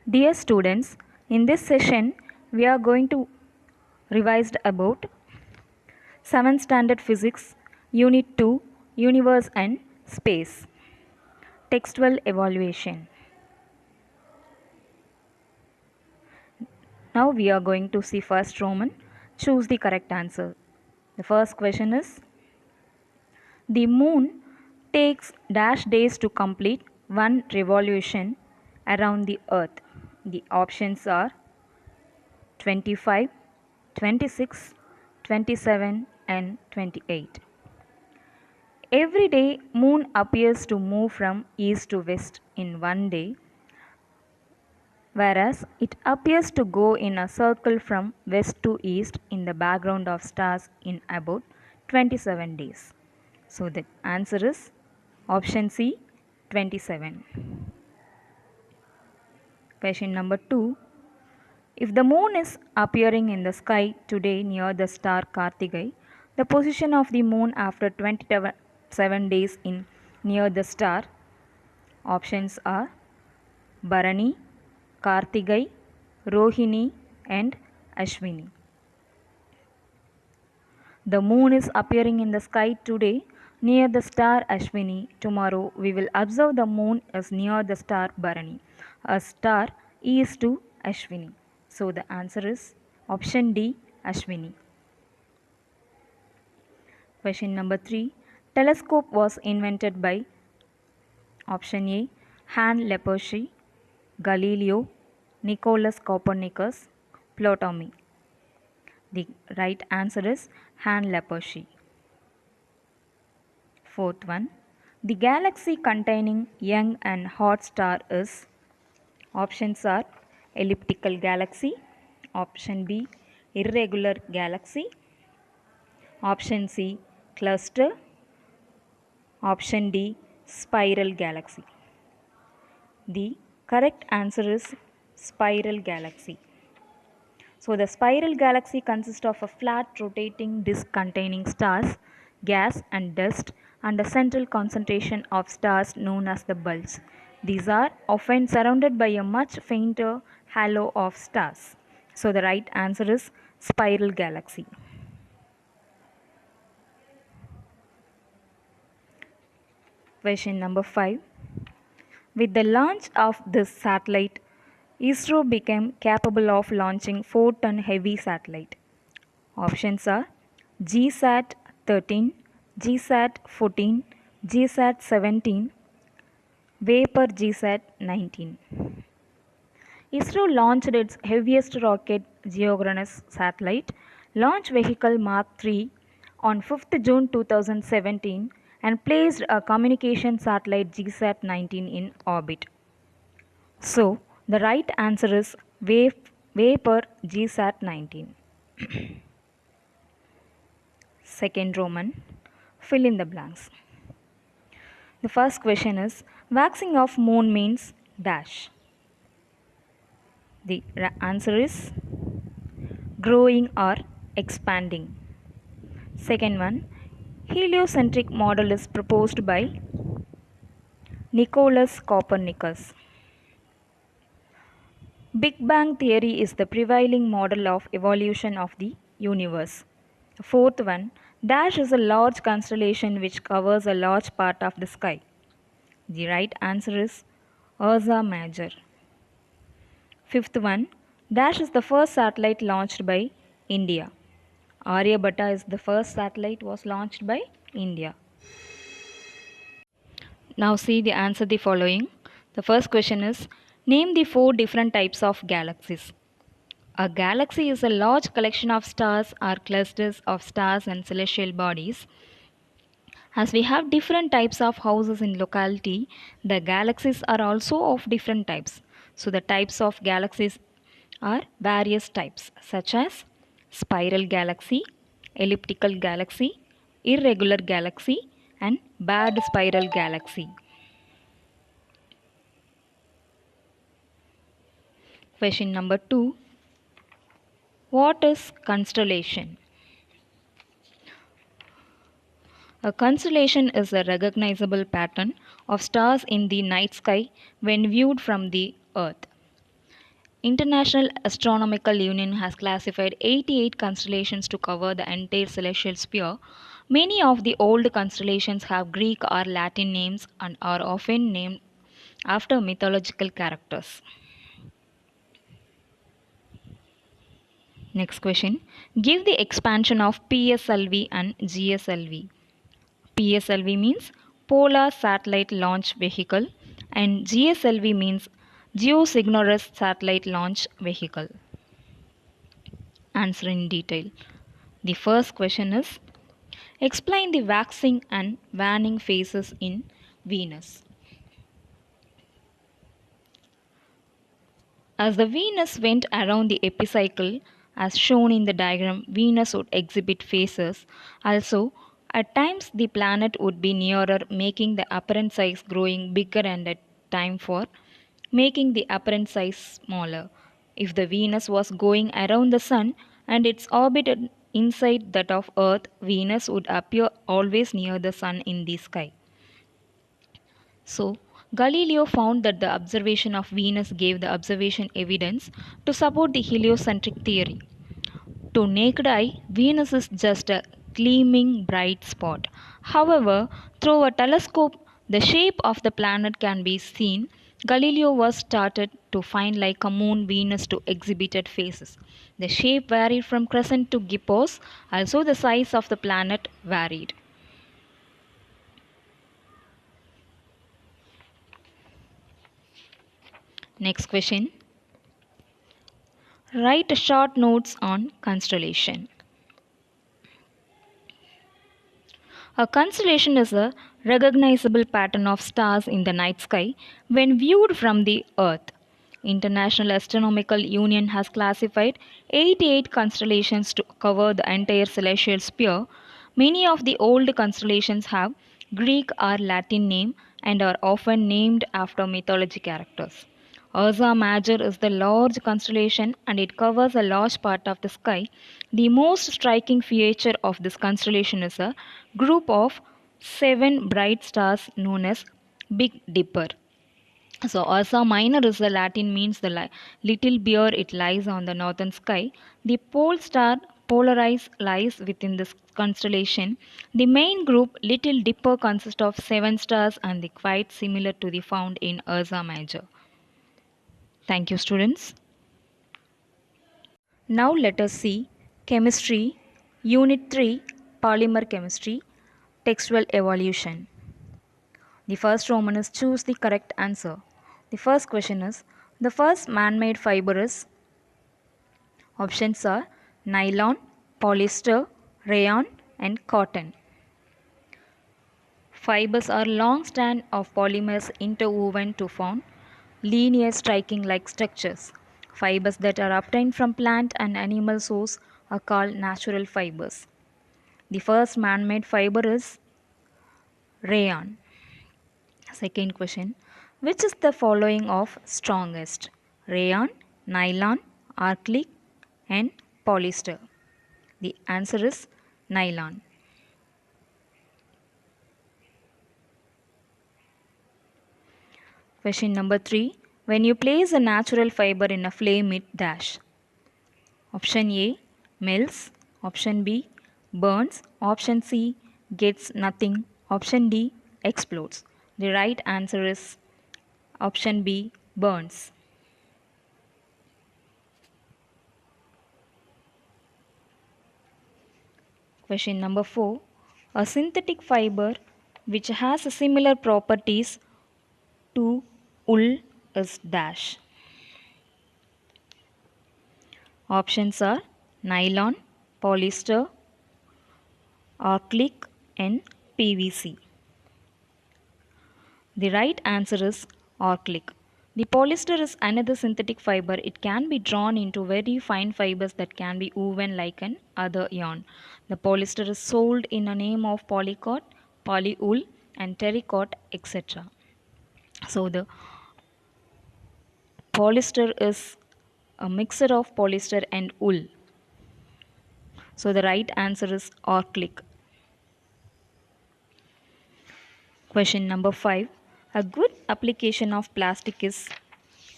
Dear students, in this session we are going to revise about 7th Standard Physics, Unit 2, Universe and Space. Textual evaluation. Now we are going to see first Roman. Choose the correct answer. The first question is, the moon takes dash days to complete one revolution around the earth. The options are 25, 26, 27 and 28. Every day moon appears to move from east to west in one day, whereas it appears to go in a circle from west to east in the background of stars in about 27 days. So the answer is option C, 27. Question number 2. If the moon is appearing in the sky today near the star Kartigai, the position of the moon after 27 days in near the star, options are Bharani, Kartigai, Rohini and Ashwini. The moon is appearing in the sky today near the star Ashwini. Tomorrow we will observe the moon is near the star Bharani, a star is to Ashwini. So the answer is option D, Ashwini. Question number 3. Telescope was invented by option A, Han Lippershey, Galileo, Nicolaus Copernicus, Ptolemy. The right answer is Han Lippershey. Fourth one. The galaxy containing young and hot star is, options are elliptical galaxy, option B irregular galaxy, option C cluster, option D spiral galaxy. The correct answer is spiral galaxy. So the spiral galaxy consists of a flat rotating disk containing stars, gas and dust and a central concentration of stars known as the bulge. These are often surrounded by a much fainter halo of stars. So the right answer is spiral galaxy. Question number 5. With the launch of this satellite, ISRO became capable of launching 4-ton heavy satellite. Options are GSAT 13, GSAT 14, GSAT 17, Vapor GSAT 19. ISRO launched its heaviest rocket, Geogranus satellite, launch vehicle Mark III, on 5th June 2017 and placed a communication satellite GSAT 19 in orbit. So, the right answer is Vapor GSAT 19. Second Roman, fill in the blanks. The first question is, waxing of moon means dash. The answer is growing or expanding. Second one, heliocentric model is proposed by Nicolaus Copernicus. Big Bang theory is the prevailing model of evolution of the universe. Fourth one, dash is a large constellation which covers a large part of the sky. The right answer is Ursa Major. Fifth one, dash is the first satellite launched by India. Aryabhatta is the first satellite was launched by India. Now see the answer the following. The first question is, name the 4 different types of galaxies. A galaxy is a large collection of stars or clusters of stars and celestial bodies. As we have different types of houses in locality, the galaxies are also of different types. So the types of galaxies are various types such as spiral galaxy, elliptical galaxy, irregular galaxy and bad spiral galaxy. Question number 2. What is constellation? A constellation is a recognizable pattern of stars in the night sky when viewed from the earth. International Astronomical Union has classified 88 constellations to cover the entire celestial sphere. Many of the old constellations have Greek or Latin names and are often named after mythological characters. Next question. Give the expansion of PSLV and GSLV. PSLV means Polar Satellite Launch Vehicle and GSLV means Geosynchronous Satellite Launch Vehicle. Answer in detail. The first question is, explain the waxing and waning phases in Venus. As the Venus went around the epicycle, as shown in the diagram, Venus would exhibit phases. Also, at times the planet would be nearer, making the apparent size growing bigger, and at time for making the apparent size smaller. If the Venus was going around the Sun and its orbit inside that of Earth, Venus would appear always near the Sun in the sky. So, Galileo found that the observation of Venus gave the observation evidence to support the heliocentric theory. To naked eye, Venus is just a gleaming bright spot. However, through a telescope, the shape of the planet can be seen. Galileo was started to find like a moon Venus to exhibited phases. The shape varied from crescent to gibbous, also the size of the planet varied. Next question. Write short notes on constellation. A constellation is a recognizable pattern of stars in the night sky when viewed from the Earth. International Astronomical Union has classified 88 constellations to cover the entire celestial sphere. Many of the old constellations have Greek or Latin name and are often named after mythology characters. Ursa Major is the large constellation and it covers a large part of the sky. The most striking feature of this constellation is a group of 7 bright stars known as Big Dipper. So Ursa Minor is the Latin means the little bear. It lies on the northern sky. The pole star Polaris lies within this constellation. The main group Little Dipper consists of 7 stars and the quite similar to the found in Ursa Major. Thank you, students. Now let us see Chemistry, Unit 3, Polymer Chemistry, Textual Evolution. The first Roman is choose the correct answer. The first question is, the first man-made fiber is, options are nylon, polyester, rayon and cotton. Fibers are long strands of polymers interwoven to form linear striking like structures. Fibers that are obtained from plant and animal source are called natural fibers. The first man-made fiber is rayon. Second question, which is the following of strongest? Rayon, nylon, acrylic and polyester. The answer is nylon. Question number 3. When you place a natural fiber in a flame, it dash. Option A, melts. Option B, burns. Option C, gets nothing. Option D, explodes. The right answer is option B, burns. Question number 4. A synthetic fiber which has similar properties to wool is dash. Options are nylon, polyester, acrylic and PVC. The right answer is acrylic. The polyester is another synthetic fiber. It can be drawn into very fine fibers that can be woven like an other yarn. The polyester is sold in the name of polycot, polywool and terrycot, etc. So the polyester is a mixture of polyester and wool. So the right answer is acrylic. Question number 5. A good application of plastic is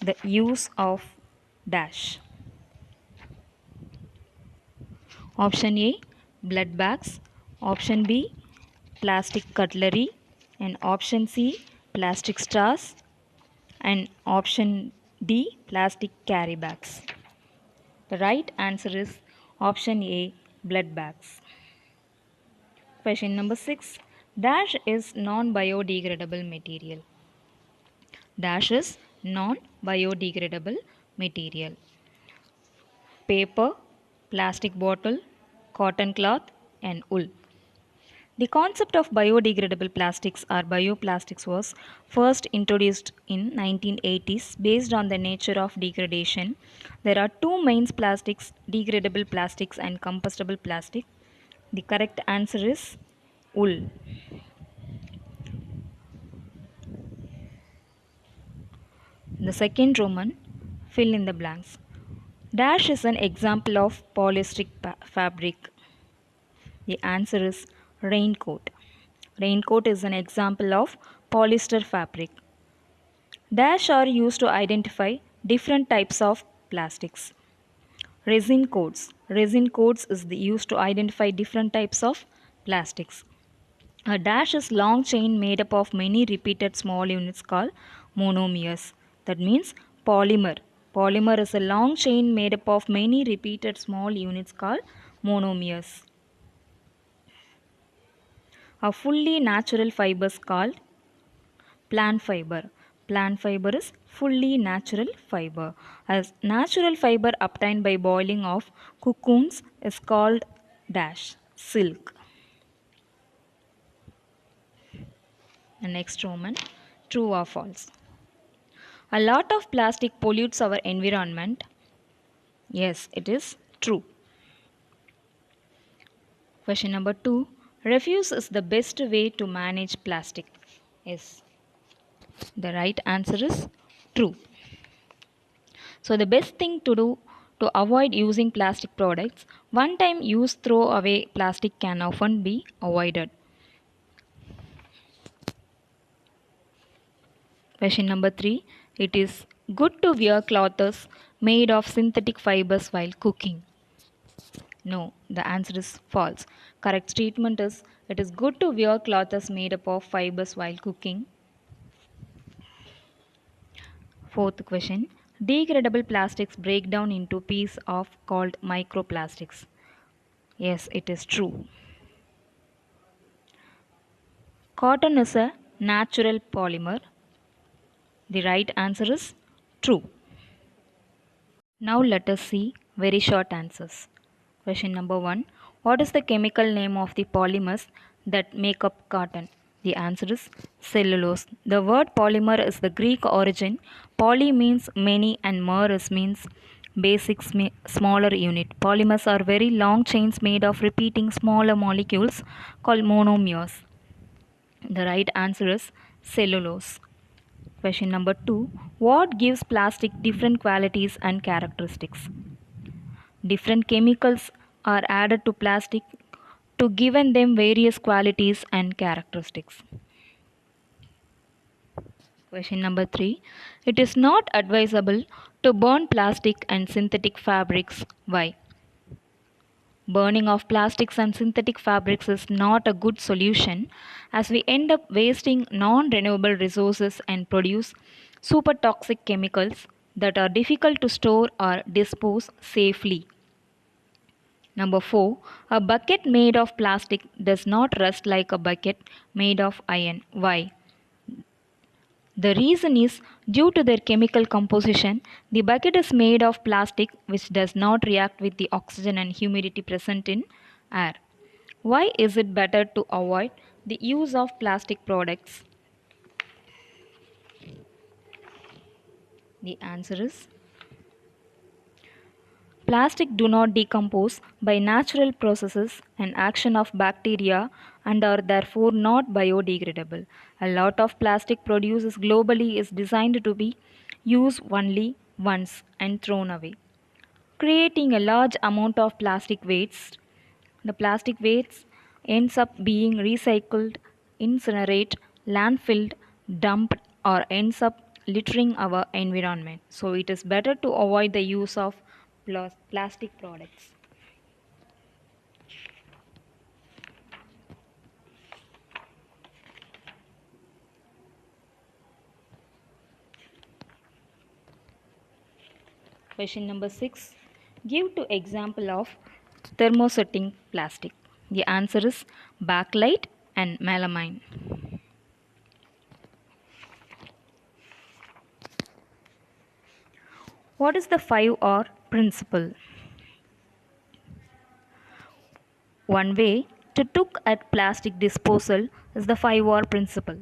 the use of dash. Option A, blood bags. Option B, plastic cutlery. And option C, plastic straws. And option D, plastic carry bags. The right answer is option A, blood bags. Question number 6. Dash is non-biodegradable material. Dash is non-biodegradable material. Paper, plastic bottle, cotton cloth, and wool. The concept of biodegradable plastics or bioplastics was first introduced in 1980s based on the nature of degradation. There are two main plastics, degradable plastics and compostable plastic. The correct answer is wool. The second Roman, fill in the blanks. Dash is an example of polyester fabric. The answer is raincoat. Raincoat is an example of polyester fabric. Dash are used to identify different types of plastics. Resin codes. Resin codes is used to identify different types of plastics. A dash is long chain made up of many repeated small units called monomers. That means polymer. Polymer is a long chain made up of many repeated small units called monomers. A fully natural fiber is called plant fiber. Plant fiber is fully natural fiber. As natural fiber obtained by boiling of cocoons is called dash silk. The next Roman, true or false? A lot of plastic pollutes our environment. Yes, it is true. Question number 2. Refuse is the best way to manage plastic. Yes. The right answer is true. So the best thing to do to avoid using plastic products, one time use throw away plastic can often be avoided. Question number 3. It is good to wear clothes made of synthetic fibers while cooking. No, the answer is false. Correct statement is it is good to wear clothes made up of fibers while cooking. Fourth question. Degradable plastics break down into pieces of called microplastics. Yes, it is true. Cotton is a natural polymer. The right answer is true. Now let us see very short answers. Question number 1. What is the chemical name of the polymers that make up cotton? The answer is cellulose. The word polymer is the Greek origin. Poly means many and mer means basic smaller unit. Polymers are very long chains made of repeating smaller molecules called monomers. The right answer is cellulose. Question number 2. What gives plastic different qualities and characteristics? Different chemicals are added to plastic to give them various qualities and characteristics. Question number 3. It is not advisable to burn plastic and synthetic fabrics. Why? Burning of plastics and synthetic fabrics is not a good solution as we end up wasting non renewable resources and produce super toxic chemicals that are difficult to store or dispose safely. Number 4. A bucket made of plastic does not rust like a bucket made of iron. Why? The reason is due to their chemical composition. The bucket is made of plastic which does not react with the oxygen and humidity present in air. Why is it better to avoid the use of plastic products? The answer is plastic do not decompose by natural processes and action of bacteria and are therefore not biodegradable. A lot of plastic produced globally is designed to be used only once and thrown away, creating a large amount of plastic waste. The plastic waste ends up being recycled, incinerated, landfilled, dumped, or ends up littering our environment. So it is better to avoid the use of plastic products. Question number 6. Give two example of thermosetting plastic. The answer is bakelite and melamine. What is the 5R principle? One way to look at plastic disposal is the 5R principle.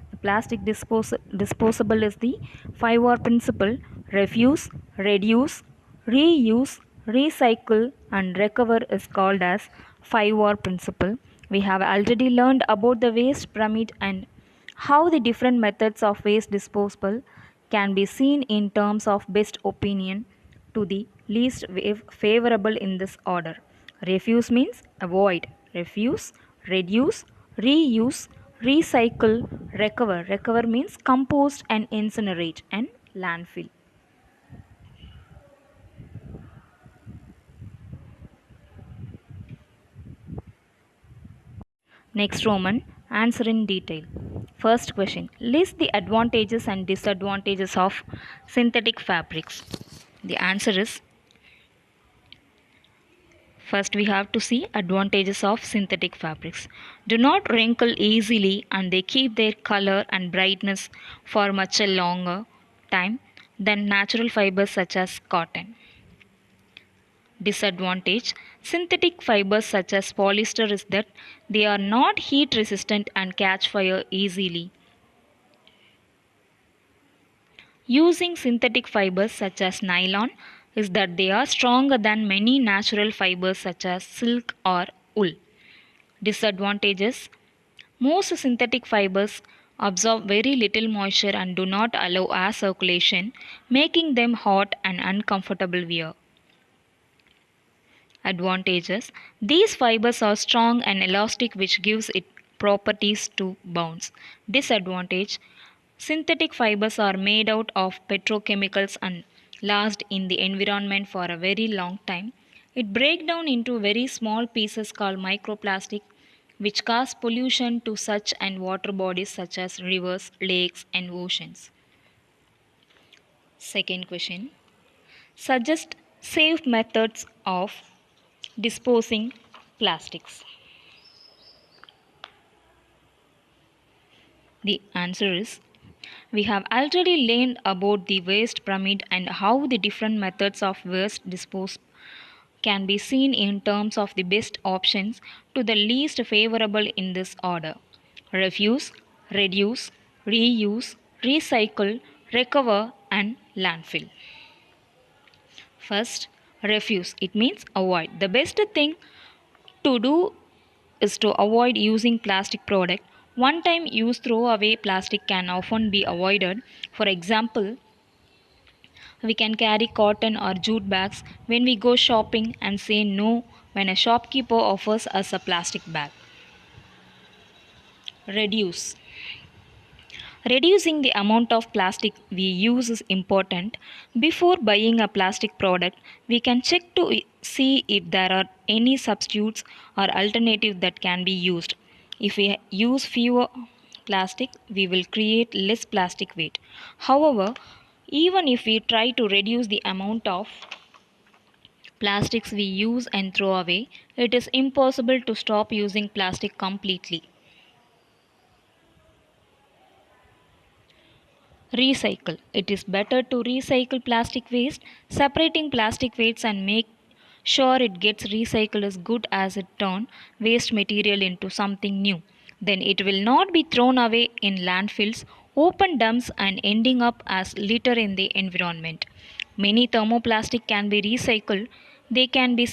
The plastic disposable is the 5R principle: refuse, reduce, reuse, recycle, and recover is called as 5R principle. We have already learned about the waste pyramid and how the different methods of waste disposal can be seen in terms of best opinion to the least favorable in this order. Refuse means avoid. Refuse, reduce, reuse, recycle, recover. Recover means compost and incinerate, and landfill. Next Roman, answer in detail. First question, list the advantages and disadvantages of synthetic fabrics. The answer is, first we have to see advantages of synthetic fabrics. Do not wrinkle easily and they keep their color and brightness for much a longer time than natural fibers such as cotton. Disadvantage, synthetic fibers such as polyester is that they are not heat resistant and catch fire easily. Using synthetic fibers such as nylon is that they are stronger than many natural fibers such as silk or wool. Disadvantages, most synthetic fibers absorb very little moisture and do not allow air circulation, making them hot and uncomfortable wear. Advantages, these fibers are strong and elastic, which gives it properties to bounce. Disadvantage, synthetic fibers are made out of petrochemicals and last in the environment for a very long time. It breaks down into very small pieces called microplastic, which cause pollution to such and water bodies such as rivers, lakes, and oceans. Second question, suggest safe methods of disposing plastics. The answer is, we have already learned about the waste pyramid and how the different methods of waste disposal can be seen in terms of the best options to the least favorable in this order: refuse, reduce, reuse, recycle, recover, and landfill. First, refuse. It means avoid. The best thing to do is to avoid using plastic product. One time use throwaway plastic can often be avoided. For example, we can carry cotton or jute bags when we go shopping and say no when a shopkeeper offers us a plastic bag. Reduce. Reducing the amount of plastic we use is important. Before buying a plastic product, we can check to see if there are any substitutes or alternatives that can be used. If we use fewer plastic, we will create less plastic waste. However, even if we try to reduce the amount of plastics we use and throw away, it is impossible to stop using plastic completely. Recycle. It is better to recycle plastic waste. Separating plastic waste and make sure it gets recycled as good as it turn waste material into something new. Then it will not be thrown away in landfills, open dumps, and ending up as litter in the environment. Many thermoplastic can be recycled. They can be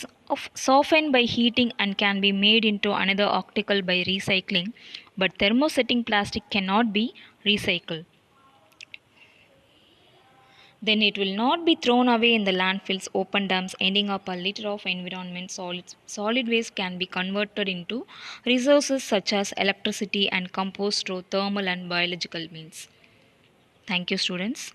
softened by heating and can be made into another article by recycling, but thermosetting plastic cannot be recycled. Then it will not be thrown away in the landfills, open dumps, ending up a litter of environment solids. Solid waste can be converted into resources such as electricity and compost through thermal and biological means. Thank you, students.